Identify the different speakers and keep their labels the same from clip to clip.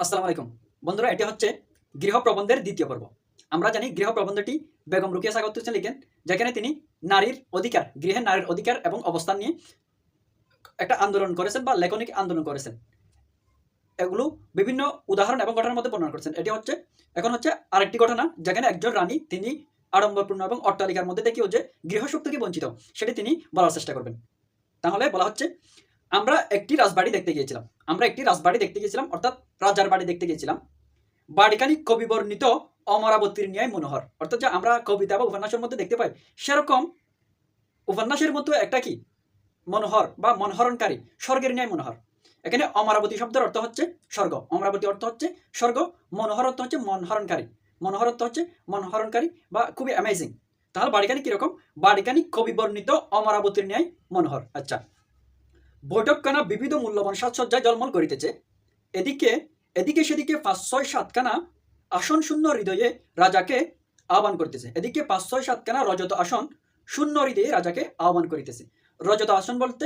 Speaker 1: আসসালামু আলাইকুম বন্ধুরা, এটি হচ্ছে গৃহ প্রবন্ধের দ্বিতীয় পর্ব। আমরা জানি গৃহ প্রবন্ধটি বেগম রোকেয়া সাখাওয়াত হোসেন লিখেন, যেখানে তিনি নারীর অধিকার, গৃহের নারীর অধিকার এবং অবস্থান নিয়ে একটা আন্দোলন করেছেন বা লেখনিক আন্দোলন করেছেন। এগুলো বিভিন্ন উদাহরণ এবং ঘটনার মধ্যে বর্ণনা করেছেন। এটি হচ্ছে এখন হচ্ছে আরেকটি ঘটনা, যেখানে একজন রানী তিনি আড়ম্বরপূর্ণ এবং অট্টালিকার মধ্যে দেখিও যে গৃহসুখ থেকে বঞ্চিত, সেটি তিনি বলার চেষ্টা করবেন। তাহলে বলা হচ্ছে, আমরা একটি রাজবাড়ি দেখতে গিয়েছিলাম, অর্থাৎ রাজার বাড়ি দেখতে গিয়েছিলাম। বাড়িখানি কবিবর্ণিত অমরাবতীর ন্যায় মনোহর, অর্থাৎ যে আমরা কবিতা বা উপন্যাসের মধ্যে দেখতে পাই, সেরকম উপন্যাসের মতো একটা কি মনোহর বা মনোহরণকারী, স্বর্গের ন্যায় মনোহর। এখানে অমরাবতী শব্দের অর্থ হচ্ছে স্বর্গ, অমরাবতী অর্থ হচ্ছে স্বর্গ, মনোহর অর্থ হচ্ছে মনোহরণকারী, মনোহর অর্থ হচ্ছে মনোহরণকারী বা খুবই অ্যামেজিং। তাহলে বাড়িখানি কিরকম? বাড়িখানি কবিবর্ণিত অমরাবতীর ন্যায় মনোহর। আচ্ছা, বৈঠকখানা বিবিধ মূল্যবান সাজসজ্জায় জলমল করিতেছে। এদিকে এদিকে সেদিকে ৫-৬-৭খানা আসন শূন্য হৃদয়ে রাজাকে আহ্বান করতেছে। এদিকে ৫-৬-৭খানা রজত আসন শূন্য হৃদয়ে রাজাকে আহ্বান করিতেছে। রজত আসন বলতে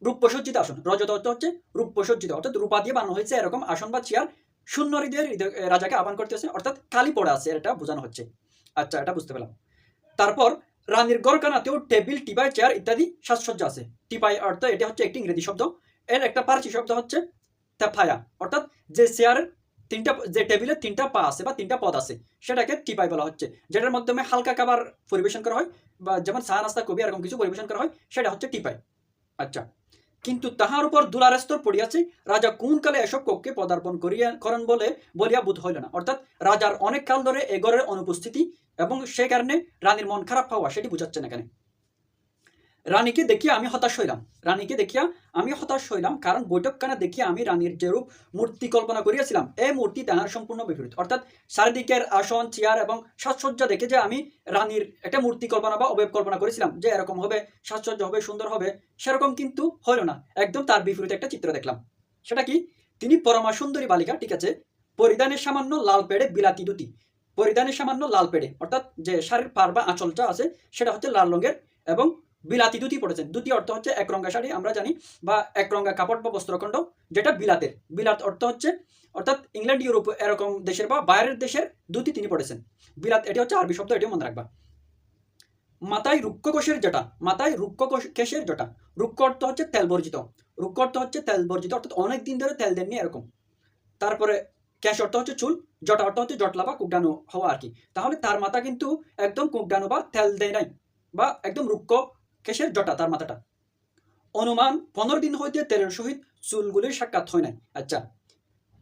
Speaker 1: রূপসজ্জিত আসন, রজত অর্থ হচ্ছে রূপসজ্জিত, অর্থাৎ রূপা দিয়ে বানানো হয়েছে এরকম আসন বা চেয়ার শূন্য হৃদয়ে রাজাকে আহ্বান করতেছে, অর্থাৎ খালি পড়ে আছে, এটা বোঝানো হচ্ছে। আচ্ছা, এটা বুঝতে পেলাম। তারপর রানীর গড়খানাতেও টেবিল, টিপাই, চেয়ার ইত্যাদি সাজসজ্জা আছে। টিপাই অর্থ এটা হচ্ছে একটি ইংরেজি শব্দ, এর একটা পার্সি শব্দ হচ্ছে তেফায়া, অর্থাৎ যে চেয়ারের তিনটা, যে টেবিলের তিনটা পা আছে বা তিনটা পদ আছে, সেটাকে টিপাই বলা হচ্ছে। যেটার মাধ্যমে হালকা খাবার পরিবেশন করা হয়, বা যেমন চা নাস্তা কবি এরকম কিছু পরিবেশন করা হয়, সেটা হচ্ছে টিপাই। আচ্ছা, কিন্তু তাহার উপর দুলার স্তর পড়িয়াছে, রাজা কোন কালে এসব কক্ষে পদার্পণ করেন বলিয়া বোধ হইল না। অর্থাৎ রাজার অনেক কাল ধরে এ ঘরের অনুপস্থিতি এবং সে কারণে রানীর মন খারাপ হওয়া, সেটি বুঝাচ্ছেন এখানে। রানীকে দেখিয়া আমি হতাশ হইলাম, কারণ বৈঠকখানা দেখিয়া আমি রানীর যেরূপ মূর্তি কল্পনা করিয়াছিলাম, এই মূর্তি তাহার সম্পূর্ণ বিপরীত। অর্থাৎ চারিদিকের আসন, চেয়ার এবং সাজসজ্জা দেখে যে আমি রানীর একটা মূর্তি কল্পনা বা অবয়ব কল্পনা করেছিলাম যে এরকম হবে, সাজসজ্জা হবে, সুন্দর হবে, সেরকম কিন্তু হইল না। একদম তার বিপরীত একটা চিত্র দেখলাম। সেটা কি? তিনি পরমা সুন্দরী বালিকা, ঠিক আছে, পরিধানের সামান্য লাল পেড়ে বিলাতি দুটি, পরিধানের সামান্য লাল পেড়ে অর্থাৎ যে শাড়ির পাড় বা আঁচলটা আছে সেটা হচ্ছে লাল রঙের, এবং বিলাতি দুটি পড়েছেন। দুটি অর্থ হচ্ছে একরঙা শাড়ি আমরা জানি, বা একরঙা কাপড় বা বস্ত্রখণ্ড, যেটা বিলাতের। বিলাত অর্থ হচ্ছে অর্থাৎ ইংল্যান্ড, ইউরোপ এরকম দেশের বা বাইরের দেশের দুটি তিনি পড়েছেন। বিলাত এটি হচ্ছে আরবি শব্দ, এটিও মনে রাখবা। মাথায় রুক্ষকোষের জটা, রুক্ষ অর্থ হচ্ছে তেল বর্জিত, অর্থাৎ অনেক দিন ধরে তেল দেননি এরকম। তারপরে ক্যাশ অর্থ হচ্ছে চুল, জটা অর্থ হচ্ছে জটলা বা কুকডানো হওয়া আর কি। তাহলে তার মাথা কিন্তু একদম কুকডানো বা তেল দেয় নাই, বা একদম রুক্ষ কেশের জটা তার মাথাটা। অনুমান 15 দিন হইতে তেলের সহিত চুলগুলির সাক্ষাৎ হয় নাই। আচ্ছা,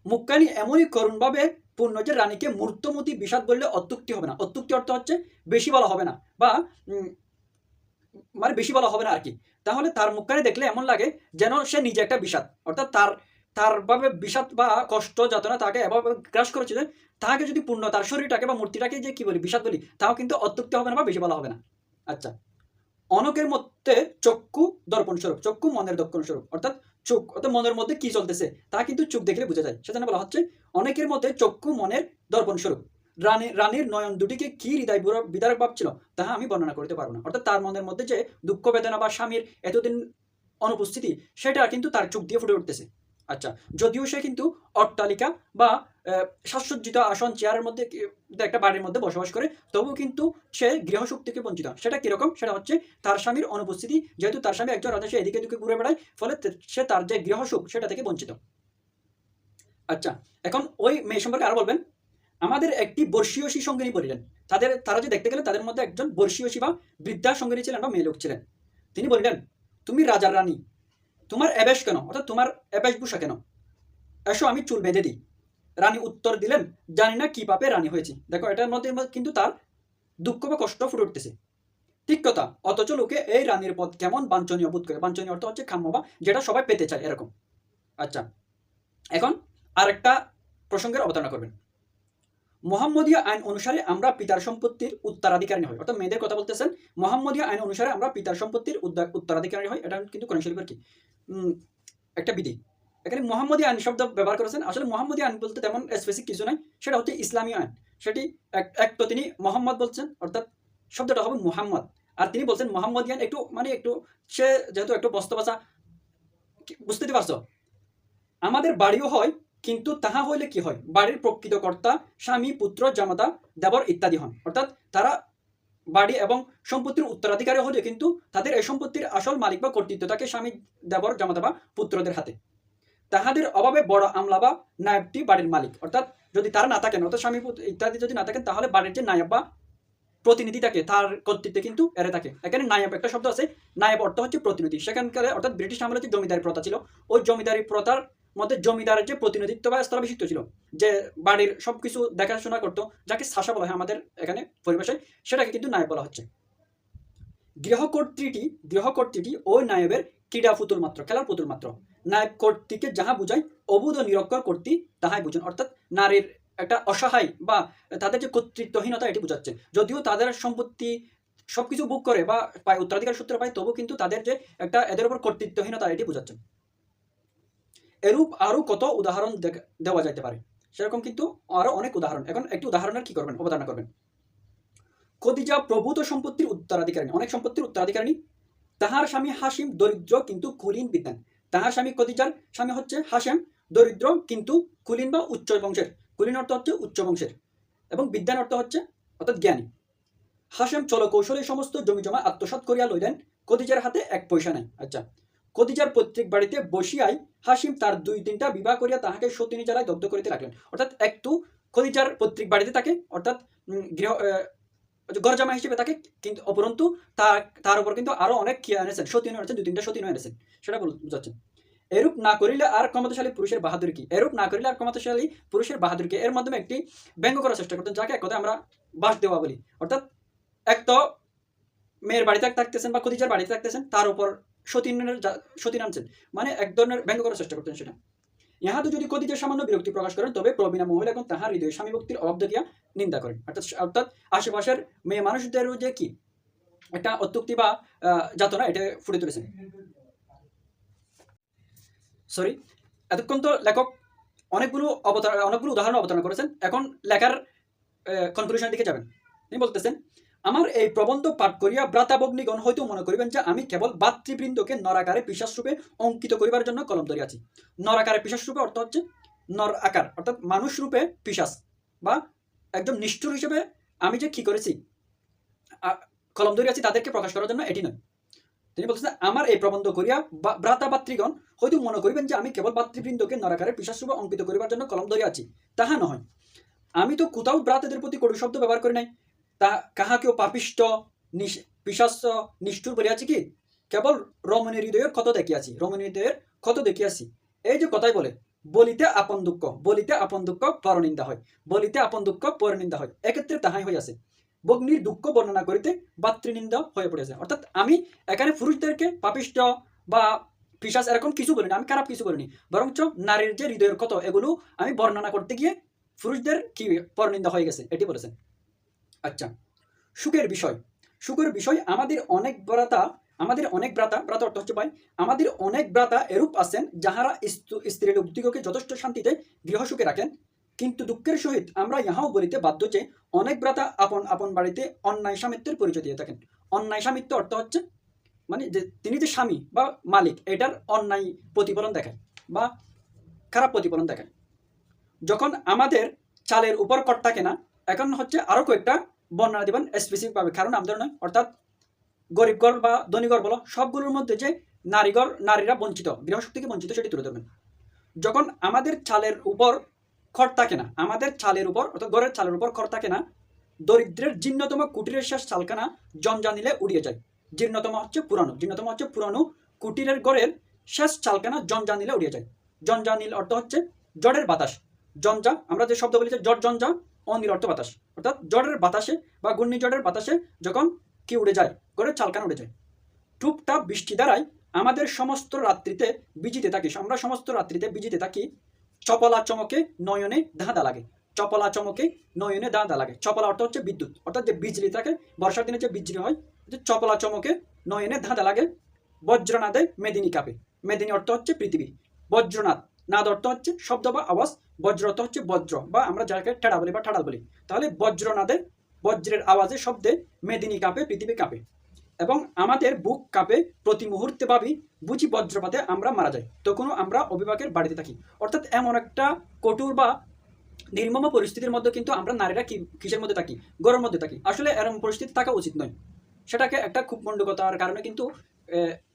Speaker 1: মুখখানি এমনই করুণভাবে পূর্ণ যে রানীকে মূর্তমতি বিষাদ বললে অত্যুক্তি হবে না। অত্যুক্তি অর্থ হচ্ছে বেশি বলা হবে না, বা মানে বেশি বলা হবে না আর কি। তাহলে তার মুখখানি দেখলে এমন লাগে যেন সে নিজে একটা বিষাদ, অর্থাৎ তার ভাবে বিষাদ বা কষ্ট যাতনা তাকে এভাবে গ্রাস করেছিল, তাহাকে যদি পূর্ণ তার শরীরটাকে বা মূর্তিটাকে যে কি বলি বিষাদ বলি, তাও কিন্তু অত্যুক্তি হবে না বা বেশি বলা হবে না। আচ্ছা, অনকের মধ্যে চক্ষু দর্পণ স্বরূপ, চক্ষু মনের দর্পণ স্বরূপ, অর্থাৎ চোখ অর্থাৎ মনের মধ্যে কি চলতেছে তা কিন্তু চোখ দেখলে বোঝা যায়। সেজন্য বলা হচ্ছে অনেকের মধ্যে চক্ষু মনের দর্পণ স্বরূপ। রানীর নয়ন দুটিকে কি হৃদয় বিদারক ভাব ছিল, তাহা আমি বর্ণনা করতে পারবো না। অর্থাৎ তার মনের মধ্যে যে দুঃখ বেদনা বা স্বামীর এতদিন অনুপস্থিতি, সেটা কিন্তু তার চোখ দিয়ে ফুটে উঠতেছে। আচ্ছা, যদিও সে কিন্তু অট্টালিকা বা সাজসজ্জিত আসন চেয়ারের মধ্যে একটা বাড়ির মধ্যে বসবাস করে, তবুও কিন্তু সে গৃহসুখ থেকে বঞ্চিত। সেটা কিরকম? সেটা হচ্ছে তার স্বামীর অনুপস্থিতি, যেহেতু তার স্বামী একজন রাজা, সে এদিকে এদিকে ঘুরে বেড়ায়, ফলে সে তার যে গৃহসুখ সেটা থেকে বঞ্চিত। আচ্ছা, এখন ওই মেয়ে সম্পর্কে আরো বলবেন, আমাদের একটি বর্ষীয়সী সঙ্গিনী বলিলেন। তারা যে দেখতে গেলে তাদের মধ্যে একজন বর্ষীয়সী বা বৃদ্ধা সঙ্গিনী ছিলেন বা মেয়ে লোক ছিলেন। তিনি বলিলেন, তুমি রাজার রানী, তোমার অ্যাবেশ কেন, অর্থাৎ তোমার অ্যাবেশভূষা কেন? এসো আমি চুল বেঁধে দিই। রানী উত্তর দিলেন, জানি না কি পাপে রানী হয়েছি। দেখো, এটার মধ্যে কিন্তু তার দুঃখ বা কষ্ট ফুটে উঠতেছে। ঠিক কথা, অথচ লোকে এই রানীর পদ কেমন বাঞ্ছনীয় বোধ করে। বাঞ্ছনীয় অর্থ হচ্ছে কাম্য বা যেটা সবাই পেতে চায় এরকম। আচ্ছা, এখন আরেকটা প্রসঙ্গের অবতারণা করবেন। মোহাম্মদীয় আইন অনুসারে আমরা পিতার সম্পত্তির উত্তরাধিকারী হই, অর্থাৎ মেয়েদের কথা বলতেছেন। মোহাম্মদীয় আইন অনুসারে আমরা পিতার সম্পত্তির উত্তরাধিকারী হই, এটা কিন্তু কোরআন শরীফের কি একটা বিধি। এখানে মোহাম্মদী আইন শব্দ ব্যবহার করেছেন। আসলে মোহাম্মদী আইন বলতে তেমন স্পেসিফিক কিছু নাই, সেটা হচ্ছে ইসলামী আইন। সেটি এক তো তিনি মোহাম্মদ বলছেন, অর্থাৎ শব্দটা হবে মুহাম্মদ, আর তিনি বলছেন মোহাম্মদী আইন। একটু সে যেহেতু একটু বস্তবাচা, বুঝতে পারছো? আমাদের বাড়িও হয় কিন্তু তাহা হইলে কি হয়, বাড়ির প্রকৃত কর্তা স্বামী, পুত্র, জামাতা, দেবর ইত্যাদি হন। অর্থাৎ তারা বাড়ি এবং সম্পত্তির উত্তরাধিকারী হলে কিন্তু তাদের এই সম্পত্তির আসল মালিক বা কর্তৃত্ব থাকে স্বামী, দেবর, জামাতা বা পুত্রদের হাতে। তাহাদের অভাবে বড় আমলা বা নায়েবটি বাড়ির মালিক। অর্থাৎ যদি তারা না থাকেন, অর্থাৎ স্বামী ইত্যাদি যদি না থাকেন, তাহলে বাড়ির যে নায়েব বা প্রতিনিধি থাকে তার কর্তৃত্বে কিন্তু এরে থাকে। এখানে নায়েব একটা শব্দ আছে, নায়েব অর্থ হচ্ছে প্রতিনিধি। সেখানকার অর্থাৎ ব্রিটিশ আমলে যে জমিদারি প্রথা ছিল, ওই জমিদারি প্রথার মধ্যে জমিদারের যে প্রতিনিধিত্ব বা স্থলাভিষিক্ত ছিল, যে বাড়ির সবকিছু দেখাশোনা করতো, যাকে শাসা বলা হয় আমাদের এখানে পরিভাষায়, সেটাকে কিন্তু নায়েব বলা হচ্ছে। গৃহকর্ত্রীটি ওই নায়েবের ক্রীড়া পুতুল মাত্র, খেলার পুতুল মাত্র। নায়েব কর্তৃকে যাহা বুঝায়, অবুধ ও নিরক্ষর কর্তৃ তাহাই বুঝেন। অর্থাৎ নারীর একটা অসহায় বা তাদের যে কর্তৃত্বহীনতা এটি বোঝাচ্ছে। যদিও তাদের সম্পত্তি সবকিছু বুক করে বা পায়, উত্তরাধিকার সূত্রে পায়, তবু কিন্তু তাদের যে একটা এদের উপর কর্তৃত্বহীনতা এটি বোঝাচ্ছে। এরূপ আরো কত উদাহরণ দেওয়া যাইতে পারে, সেরকম কিন্তু আরো অনেক উদাহরণ। এখন একটি উদাহরণের কি করবেন, অবতারণা করবেন। খদিজা প্রভূত সম্পত্তির উত্তরাধিকারিণী, অনেক সম্পত্তির উত্তরাধিকারিণী। তাহার স্বামী হাসিম দরিদ্র কিন্তু কুলীন বিদ্বান। তাহার স্বামী খদিজার স্বামী হচ্ছে হাসেম, দরিদ্র কিন্তু কুলীন বা উচ্চ বংশের। কুলীন অর্থ হচ্ছে উচ্চ বংশের, এবং বিদ্বান অর্থ হচ্ছে অর্থাৎ জ্ঞানী। হাসেম চল কৌশলে সমস্ত জমি জমা আত্মসাৎ করিয়া লইলেন, খদিজার হাতে এক পয়সা নাই। আচ্ছা, খদিজার পৈতৃক বাড়িতে বসিয়াই হাসিম তার 2-3টা বিবাহ করিয়া তাহাকে সতিনী জ্বালায় দগ্ধ করিতে লাগলেন। অর্থাৎ একটু খদিজার পৈতৃক বাড়িতে থাকে, অর্থাৎ গৃহ গরজামা হিসেবে তাকে, কিন্তু অপরন্তু তার উপর কিন্তু আরো অনেক কি এনেছেন, সতীন এনেছেন, 2-3টা সতীন এনেছেন, সেটা বুঝাচ্ছেন। এরূপ না করিলে আর ক্ষমতাশালী পুরুষের বাহাদুর কি, এরূপ না করিলে আর ক্ষমতাশালী পুরুষের বাহাদুর কি, এর মাধ্যমে একটি ব্যঙ্গ করার চেষ্টা করতেন, যাকে এক কথায় আমরা বাস দেওয়া বলি। অর্থাৎ এক তো মেয়ের বাড়িতে থাকতেছেন বা খদিজার বাড়িতে থাকতেছেন, তার উপর সতীন আনছেন, মানে এক ধরনের ব্যঙ্গ করার চেষ্টা করতেন সেটা। ইহাতে যদি খদিজা সামান্য বিরক্তি প্রকাশ করেন, তবে প্রবীণা মহিলা এবং তাহার হৃদয়ে স্বামী ভক্তির অভাব দেখিয়া নিন্দা করেন। অর্থাৎ আশেপাশের মেয়ে মানুষদেরও যে কি একটা অত্যুক্তি বা যাতনা এটা ফুটে তুলেছেন। সরি, এতক্ষণ তো লেখক অনেকগুলো উদাহরণ অবতারণা করেছেন। এখন লেখার কনক্লুশনের দিকে যাবেন। তিনি বলতেছেন, আমার এই প্রবন্ধ পাঠ করিয়া ভ্রাতাভগ্নিগণ হয়তো মনে করিবেন যে আমি কেবল ভাতৃবৃন্দকে নরাকারে পিশাচরূপে অঙ্কিত করিবার জন্য কলম ধরিয়াছি। নরাকারে পিশাচরূপে অর্থ হচ্ছে নর আকার, অর্থাৎ মানুষ রূপে পিশাচ বা একদম নিষ্ঠুর হিসেবে আমি যে কি করেছি কলম ধরিয়াছি তাদেরকে প্রকাশ করার জন্য, এটি নয়। তিনি বলতেছেন, আমার এই প্রবন্ধ করিয়া ভ্রাতাভাতৃগণ হয়তো মনে করিবেন যে আমি কেবল ভাতৃবৃন্দকে নরাকারে পিশাচরূপে অঙ্কিত করিবার জন্য কলম ধরিয়াছি, তাহা নয়। আমি তো কোথাও ভ্রাতাদের প্রতি কটু শব্দ ব্যবহার করি নাই, তা কাহাকেও পাপিষ্ট, পিশাচ, নিষ্ঠুর বলিয়াছি কি? কেবল রমণীর হৃদয়ের ক্ষত দেখিয়াছি, রমণীর হৃদয়ের ক্ষত দেখিয়াছি। এই যে কথাই বলে, বলিতে আপন দুঃখ পরনিন্দা হয়, বলিতে আপন দুঃখ পরনিন্দা হয়, এক্ষেত্রে তাহাই হইয়াছে। ভগ্নির দুঃখ বর্ণনা করিতে ভাতৃনিন্দা হয়ে পড়েছে। অর্থাৎ আমি এখানে পুরুষদেরকে পাপিষ্ট বা পিশাচ এরকম কিছু বলিনি, আমি খারাপ কিছু বলিনি, বরঞ্চ নারীর যে হৃদয়ের ক্ষত এগুলো আমি বর্ণনা করতে গিয়ে পুরুষদের কি পরনিন্দা হয়ে গেছে, এটি বলেছেন। আচ্ছা, সুখের বিষয় আমাদের অনেক ভ্রাতা অর্থ হচ্ছে ভাই, আমাদের অনেক ভ্রাতা এরূপ আছেন যাহারা স্ত্রী লোকদিগকে যথেষ্ট শান্তিতে গৃহসুখে রাখেন, কিন্তু দুঃখের সহিত আমরা ইহাও বলিতে বাধ্য যে অনেক ভ্রাতা আপন আপন বাড়িতে অন্যায় স্বামিত্বের পরিচয় দিয়ে থাকেন। অন্যায় স্বামিত্ব অর্থ হচ্ছে মানে যে তিনি যে স্বামী বা মালিক, এটার অন্যায় প্রতিফলন দেখায় বা খারাপ প্রতিফলন দেখায়। যখন আমাদের চালের উপর কর থাকে না, এখন হচ্ছে আরো কয়েকটা বর্ণনা দিবেন স্পেসিফিকভাবে, কারণ আমাদের নয়, অর্থাৎ গরিবগড় বা ধনীগড় বলো, সবগুলোর মধ্যে যে নারীরা বঞ্চিত, গৃহশক্তি থেকে বঞ্চিত, সেটি তুলে ধরবেন। যখন আমাদের চালের উপর খড় থাকে না, আমাদের চালের উপর অর্থাৎ গড়ের চালের উপর খড় থাকে না, দরিদ্রের জীর্ণতম কুটিরের শেষ চালখানা জঞ্জা নিলে উড়িয়ে যায়। জীর্ণতম হচ্ছে পুরানো কুটিরের গড়ের শেষ চালখানা জঞ্জা নিলে উড়িয়ে যায়। জঞ্জা নীল অর্থ হচ্ছে জড়ের বাতাস। জঞ্জা আমরা যে শব্দ বলি যে জট জঞ্জা, অনিল অর্থ বাতাস, অর্থাৎ জড়ের বাতাসে বা ঘূর্ণিঝড়ের বাতাসে যখন কি উড়ে যায়, গড়ের চালখানা উড়ে যায়। টুপটাপ বৃষ্টি দ্বারাই আমরা সমস্ত রাত্রিতে বিজিতে থাকি। চপলা চমকে নয়নে ধাঁধা লাগে। চপলা অর্থ হচ্ছে বিদ্যুৎ, অর্থাৎ যে বিজলি থাকে, বর্ষার দিনে যে বিজলি হয়, চপলা চমকে নয়নে ধাঁধা লাগে। বজ্রনাদে মেদিনী কাঁপে। মেদিনী অর্থ হচ্ছে পৃথিবী, বজ্রনাদ, নাদ অর্থ হচ্ছে শব্দ বা আওয়াজ, বজ্র অর্থ হচ্ছে বজ্র বা আমরা যাকে ঠেড়া বলি বা ঠাড়াল বলি। তাহলে বজ্রনাদে, বজ্রের আওয়াজে, শব্দে মেদিনী কাঁপে, পৃথিবী কাঁপে। এবং আমাদের বুক কাঁপে, প্রতি মুহূর্তে ভাবি বুঝি বজ্রপাতে আমরা মারা যাই, তখনও আমরা অভিভাবকের বাড়িতে থাকি। অর্থাৎ এমন একটা কঠোর বা নির্মম পরিস্থিতির মধ্যে কিন্তু আমরা নারীরা কিসের মধ্যে থাকি, ঘরের মধ্যে থাকি। আসলে এরকম পরিস্থিতি থাকা উচিত নয়, সেটাকে একটা খুব মণ্ডকতার কারণে কিন্তু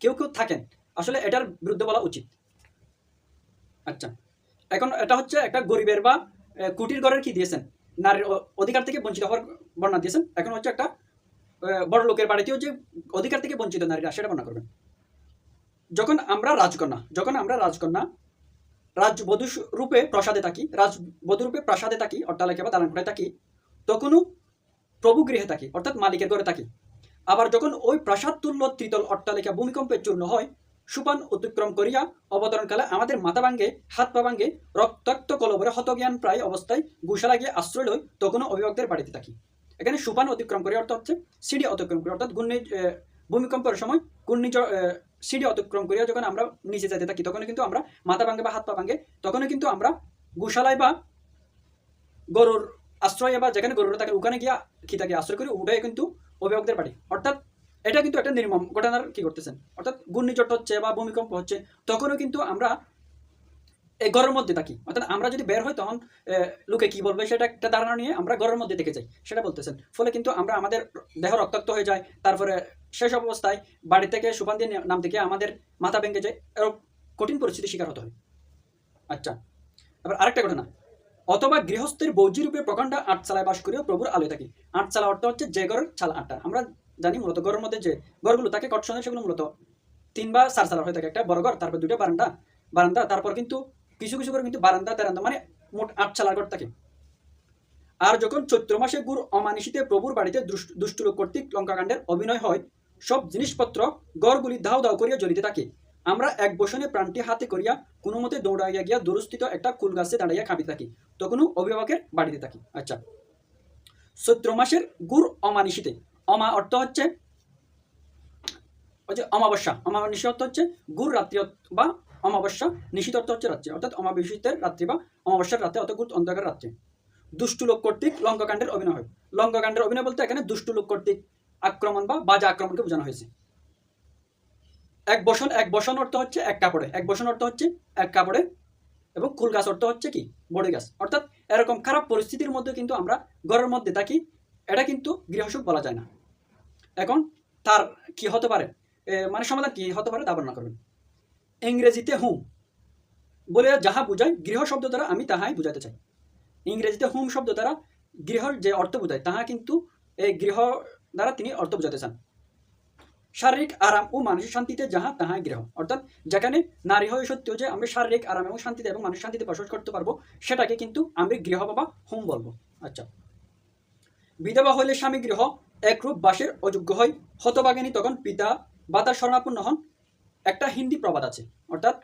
Speaker 1: কেউ কেউ থাকেন, আসলে এটার বিরুদ্ধে বলা উচিত। আচ্ছা, এখন এটা হচ্ছে একটা গরিবের বা কুটির ঘরের কি দিয়েছেন, নারীর অধিকার থেকে বঞ্চিত হওয়ার বর্ণনা দিয়েছেন। এখন হচ্ছে একটা বড় লোকের বাড়িতেও যে অধিকার থেকে বঞ্চিত নারীরা, সেটা বর্ণনা করবেন। যখন আমরা রাজকন্যা রাজবধূ রূপে প্রাসাদে থাকি, রাজবধূ রূপে প্রাসাদে থাকি, অট্টালিকা বা দালান কোঠায় থাকি, তখনও প্রভু গৃহে থাকি, অর্থাৎ মালিকের ঘরে থাকি। আবার যখন ওই প্রাসাদ তুল্য ত্রিতল অট্টালিকা ভূমিকম্পে চূর্ণ হয়, সুপান অতিক্রম করিয়া অবতরণকালে আমাদের মাথা ভাঙ্গে, হাত পা ভাঙ্গে, রক্তাক্ত কলবরে হতজ্ঞান প্রায় অবস্থায় গুসা লাগিয়ে আশ্রয় লই, তখনও অভিভাবকদের বাড়িতে থাকি। এখানে সুপান অতিক্রম করে অর্থ হচ্ছে সিঁড়ি অতিক্রম করে, অর্থাৎ ভূমিকম্পের সময় ঘূর্ণিঝড় সিঁড়ি অতিক্রম করিয়া যখন আমরা নিচে যেতে থাকি, তখন কিন্তু আমরা মাথা ভাঙ্গে বা হাত পা ভাঙ্গে, তখনও কিন্তু আমরা গোশালায় বা গরুর আশ্রয় বা যেখানে গরুরা থাকে ওখানে গিয়া কি থাকে আশ্রয় করি, ওটাই কিন্তু অভিভাবকদের বাড়ি। অর্থাৎ এটা কিন্তু একটা নির্মম ঘটনার কি করতেছেন, অর্থাৎ ঘূর্ণিঝড় হচ্ছে বা ভূমিকম্প হচ্ছে, তখনও কিন্তু আমরা এই ঘরের মধ্যে থাকি। অর্থাৎ আমরা যদি বের হই তখন লোকে কি বলবে সেটা একটা ধারণা নিয়ে আমরা ঘরের মধ্যে থেকে যাই, সেটা বলতেছেন। ফলে কিন্তু আমরা আমাদের দেহ রক্তাক্ত হয়ে যায়, তারপরে শেষ অবস্থায় বাড়ি থেকে সুপান দিয়ে নাম থেকে আমাদের মাথা ভেঙে যায়, এরকম কঠিন পরিস্থিতির শিকার হতে হয়। আচ্ছা, আবার আরেকটা ঘটনা, অথবা গৃহস্থের বৌজি রূপে প্রকাণ্ড আটচালায় বাস করেও প্রভুর আলোয় থাকি। আটচালা অর্থ হচ্ছে যে ঘরের চাল আটটা। আমরা জানি মূলত ঘরের মধ্যে যে ঘরগুলো থাকে কটসনে, সেগুলো মূলত 3 বা 4 চালা হয়ে থাকে। একটা বড় ঘর, তারপর 2টা বারান্দা, তারপর কিন্তু কিছু কিছু করে কিন্তু বারান্দা তেরান্দা, মানে মোট 8 চালার ঘর থাকে। আর যখন চৈত্র মাসে গুড় অমানিশিতে প্রভুর বাড়িতে দুষ্ট লোক কর্তৃক লঙ্কাকাণ্ডের অভিনয় হয়, সব জিনিসপত্র গড়গুলি দাও দাও করিয়া জ্বলিতে থাকে। আমরা এক বসনে প্রাণটি হাতে করিয়া কোনো মতে দৌড়াইয়া গিয়া দূরস্থিত একটা কুল গাছে দাঁড়াইয়া কাঁপিতে থাকি, তখনও অভিভাবকের বাড়িতে থাকি। আচ্ছা, চৈত্র মাসের গুড় অমানিশিতে, অমা অর্থ হচ্ছে ওই যে অমাবস্যা, অমাবস্যা অর্থ হচ্ছে গুড় রাত্রি বা অমাবস্যা, নিশীত অর্থ হচ্ছে রাত্রি, অর্থাৎ অমাবস্যার রাত্রি বা অমাবস্যার রাতে, অর্থাৎ গুড় অন্ধকার রাত্রি। দুষ্টু লোক কর্তৃক লঙ্কাকাণ্ডের অভিনয় হয়। লঙ্কাকাণ্ডের অভিনয় বলতে এখানে দুষ্টু লোক কর্তৃক আক্রমণ বা বাজে আক্রমণকে বোঝানো হয়েছে। এক বসন অর্থ হচ্ছে এক কাপড়ে, এক বসন অর্থ হচ্ছে এক কাপড়ে, এবং কুল গাছ অর্থ হচ্ছে কি বড়ি গাছ। অর্থাৎ এরকম খারাপ পরিস্থিতির মধ্যে কিন্তু আমরা ঘরের মধ্যে থাকি, এটা কিন্তু গৃহসুখ বলা যায় না। এখন তার কি হতে পারে, মানে সমাধান কি হতে পারে তা বর্ণনা করবেন। ইংরেজিতে হুম বলে যাহা বুঝায়, গৃহ শব্দ দ্বারা আমি তাহাই বুঝাতে চাই। ইংরেজিতে হোম শব্দ দ্বারা গৃহর যে অর্থ বোঝায়, তাহা কিন্তু এই গৃহ দ্বারা তিনি অর্থ বোঝাতে চান। শারীরিক আরাম ও মানসিক শান্তিতে যাহা তাহাই গৃহ, অর্থাৎ যেখানে নারী হয়ে সত্য যে আমরা শারীরিক আরাম এবং শান্তিতে এবং মানসিক শান্তিতে বসবাস করতে পারবো, সেটাকে কিন্তু আমি গৃহ বা হোম বলবো। আচ্ছা, বিধবা হইলে স্বামী গৃহ একরূপ বাসের অযোগ্য হয়, হতভাগিনী তখন পিতা বা তার শরণাপন্ন হন। একটা হিন্দি প্রবাদ আছে, অর্থাৎ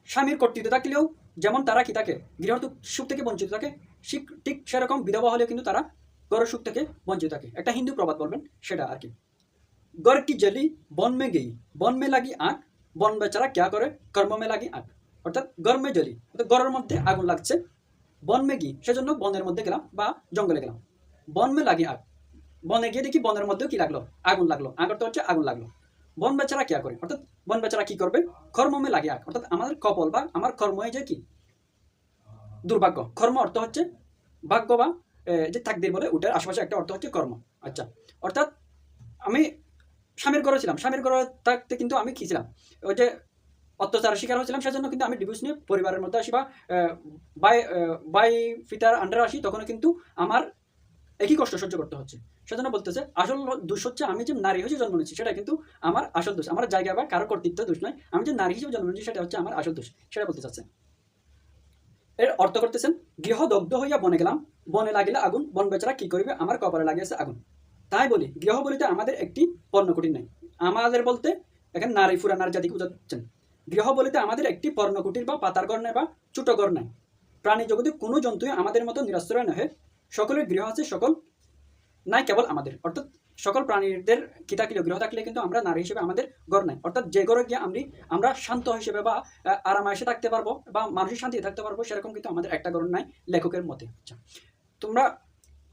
Speaker 1: স্বামীর কর্তৃত্ব থাকলেও যেমন তারা কি থাকে গৃহ সুখ থেকে বঞ্চিত থাকে, ঠিক সেরকম বিধবা হলেও কিন্তু তারা ঘরের সুখ থেকে বঞ্চিত থাকে। একটা হিন্দু প্রবাদ বলবেন সেটা আর কি। घर की जली बन में गई, बन में লাগি আগ, বন বেচারা ক্যা করে কর্ম মে লাগি আগ। অর্থাৎ গরমে জ্বলি, অর্থাৎ ঘরের মধ্যে আগুন লাগছে, বন মে গিয়ে সেজন্য বনের মধ্যে গেলাম বা জঙ্গলে গেলাম, বন মে লাগি আগ, বনে গিয়ে দেখি বনের মধ্যেও কি লাগলো, আগুন লাগলো। আগ অর্থ হচ্ছে আগুন লাগলো। বন বেচারা ক্যা করে, অর্থাৎ বন বেচারা কি করবে, কর্ম মে লাগি আগ, অর্থাৎ আমাদের কপাল বা আমার কর্মে যে কি দুর্ভাগ্য। কর্ম অর্থ হচ্ছে ভাগ্য বা যে তাকদির বলে, ওটার আশেপাশে একটা অর্থ হচ্ছে কর্ম। আচ্ছা, অর্থাৎ আমি স্বামীর ঘরে ছিলাম, স্বামীর ঘরে থাকতে কিন্তু আমি কি ছিলাম, ওই যে অত্যাচারের শিকার হয়েছিলাম, সেজন্য কিন্তু আমি ডিভোর্স নিয়ে পরিবারের মধ্যে আসি বা বাই ফিটার আন্ডারে আসি, তখন কিন্তু আমার একই কষ্ট সহ্য করতে হচ্ছে। সেজন্য বলতেছে আসল দোষ হচ্ছে আমি যে নারী হিসেবে জন্ম নিচ্ছি, সেটা কিন্তু আমার আসল দোষ, আমার জায়গা বা কারো কর্তৃত্ব দোষ নয়, আমি যে নারী হিসেবে জন্ম নিচ্ছি সেটা হচ্ছে আমার আসল দোষ, সেটা বলতে চাচ্ছে। এর অর্থ করতেছেন, গৃহ দগ্ধ হইয়া বনে গেলাম, বনে লাগিলে আগুন, বন বেচারা কি করিবে আমার কপালে লাগিয়েছে আগুন। তাই বলি গৃহ বলিতে আমাদের একটি পর্ণকুটির নাই। আমাদের বলতে এখানে নারী ফুরা নারী জাতিকে বোঝাচ্ছেন। গৃহ বলিতে আমাদের একটি পর্ণকুটির বা পাতার ঘর নাই বা ছোট ঘর নাই। প্রাণী জগতে কোনো জন্তুই আমাদের মতো নিরাশ্রয় নহে, সকলের গৃহ আছে, সকল নাই কেবল আমাদের। অর্থাৎ সকল প্রাণীদের কি থাকলে গৃহ থাকলে কিন্তু আমরা নারী হিসেবে আমাদের ঘর নাই, অর্থাৎ যে ঘরে গিয়ে আমরা শান্ত হিসেবে বা আরামায়েশে থাকতে পারবো বা মানসিক শান্তি থাকতে পারবো, সেরকম কিন্তু আমাদের একটা ঘর নাই লেখকের মতে। আচ্ছা, তোমরা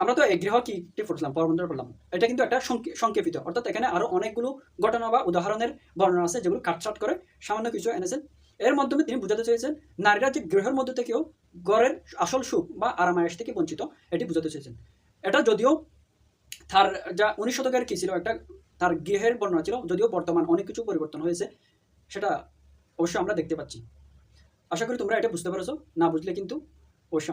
Speaker 1: আমরা তো এই গৃহ কি পড়ছিলাম, প্রবন্ধ পড়লাম, এটা কিন্তু একটা সংক্ষেপিত, অর্থাৎ এখানে আরো অনেকগুলো ঘটনা বা উদাহরণের বর্ণনা আছে যেগুলো কাটছাট করে সামান্য কিছু এনেছেন। এর মাধ্যমে তিনি বোঝাতে চেয়েছেন নারীরা যে গৃহের মধ্যে থেকেও ঘরের আসল সুখ বা আরামায়েশ থেকে বঞ্চিত, এটি বোঝাতে চেয়েছেন। এটা যদিও তার যা 19 শতকের কি ছিল, একটা তার গৃহের বর্ণনা ছিল, যদিও বর্তমান অনেক কিছু পরিবর্তন হয়েছে, সেটা অবশ্যই আমরা দেখতে পাচ্ছি। আশা করি তোমরা এটা বুঝতে পেরেছো, না বুঝলে কিন্তু অবশ্যই